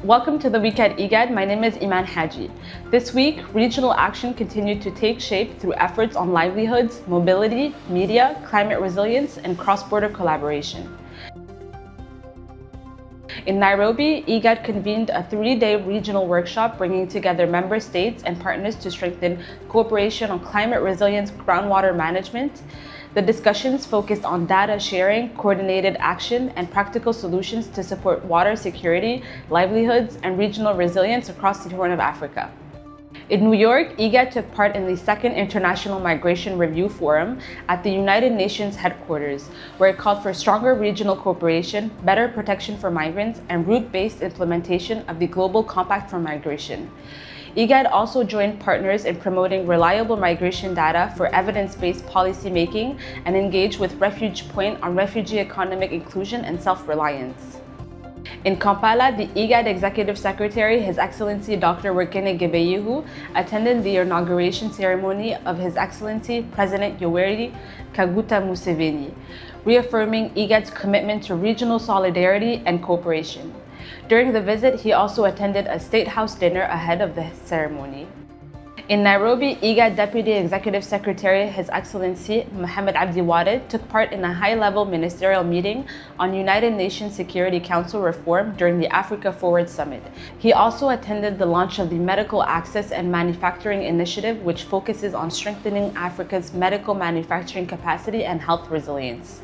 Welcome to the week at IGAD. My name is Iman Haji. This week, regional action continued to take shape through efforts on livelihoods, mobility, media, climate resilience, and cross-border collaboration. In Nairobi, IGAD convened a 3-day regional workshop bringing together member states and partners to strengthen cooperation on climate resilience, groundwater management. The discussions focused on data sharing, coordinated action, and practical solutions to support water security, livelihoods, and regional resilience across the Horn of Africa. In New York, IGAD took part in the second International Migration Review Forum at the United Nations headquarters, where it called for stronger regional cooperation, better protection for migrants, and route-based implementation of the Global Compact for Migration. IGAD also joined partners in promoting reliable migration data for evidence-based policymaking and engaged with Refuge Point on refugee economic inclusion and self-reliance. In Kampala, the IGAD Executive Secretary, His Excellency Dr. Workene Gebeyehu, attended the inauguration ceremony of His Excellency President Yoweri Kaguta Museveni, reaffirming IGAD's commitment to regional solidarity and cooperation. During the visit, he also attended a State House dinner ahead of the ceremony. In Nairobi, IGAD Deputy Executive Secretary, His Excellency Mohamed Abdi Wadid, took part in a high-level ministerial meeting on United Nations Security Council reform during the Africa Forward Summit. He also attended the launch of the Medical Access and Manufacturing Initiative, which focuses on strengthening Africa's medical manufacturing capacity and health resilience.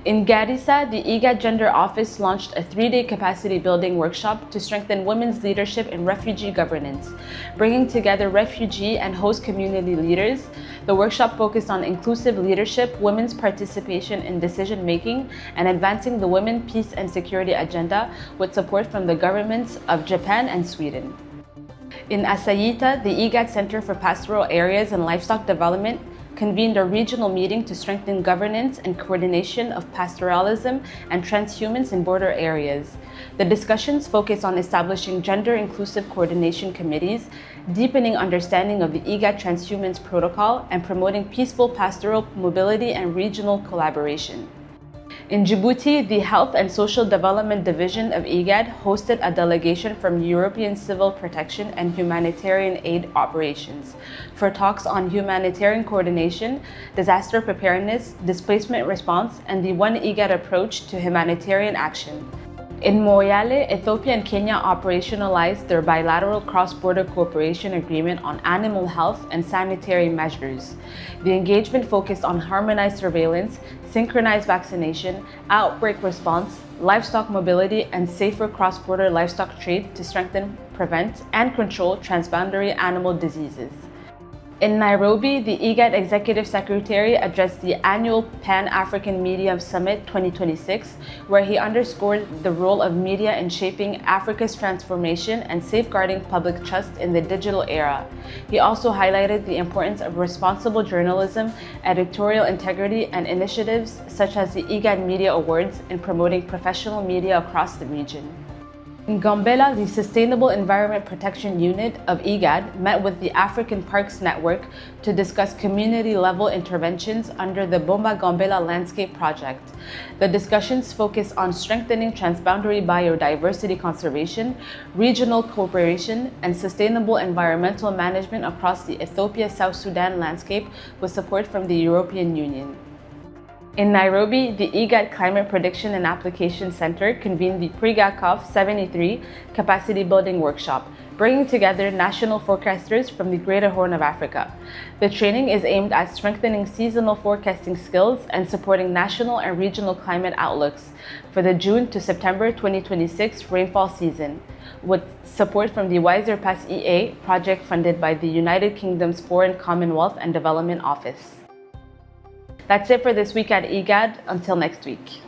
In Garissa, the IGAD Gender Office launched a 3-day capacity building workshop to strengthen women's leadership in refugee governance, bringing together refugee and host community leaders. The workshop focused on inclusive leadership, women's participation in decision-making, and advancing the women, peace, and security agenda with support from the governments of Japan and Sweden. In Asayita, the IGAD Center for Pastoral Areas and Livestock Development convened a regional meeting to strengthen governance and coordination of pastoralism and transhumance in border areas. The discussions focused on establishing gender-inclusive coordination committees, deepening understanding of the IGAD transhumance protocol, and promoting peaceful pastoral mobility and regional collaboration. In Djibouti, the Health and Social Development Division of IGAD hosted a delegation from European Civil Protection and Humanitarian Aid Operations for talks on humanitarian coordination, disaster preparedness, displacement response, and the One IGAD approach to humanitarian action. In Moyale, Ethiopia and Kenya operationalized their bilateral cross-border cooperation agreement on animal health and sanitary measures. The engagement focused on harmonized surveillance, synchronized vaccination, outbreak response, livestock mobility, and safer cross-border livestock trade to strengthen, prevent, and control transboundary animal diseases. In Nairobi, the IGAD Executive Secretary addressed the annual Pan-African Media Summit 2026, where he underscored the role of media in shaping Africa's transformation and safeguarding public trust in the digital era. He also highlighted the importance of responsible journalism, editorial integrity, and initiatives such as the IGAD Media Awards in promoting professional media across the region. In Gambela, the Sustainable Environment Protection Unit of IGAD met with the African Parks Network to discuss community-level interventions under the Bomba Gambela Landscape Project. The discussions focused on strengthening transboundary biodiversity conservation, regional cooperation, and sustainable environmental management across the Ethiopia-South Sudan landscape with support from the European Union. In Nairobi, the IGAD Climate Prediction and Application Center convened the PRIGACOF 73 Capacity Building Workshop, bringing together national forecasters from the Greater Horn of Africa. The training is aimed at strengthening seasonal forecasting skills and supporting national and regional climate outlooks for the June to September 2026 rainfall season, with support from the Wiser Pass EA project funded by the United Kingdom's Foreign Commonwealth and Development Office. That's it for this week at IGAD. Until next week.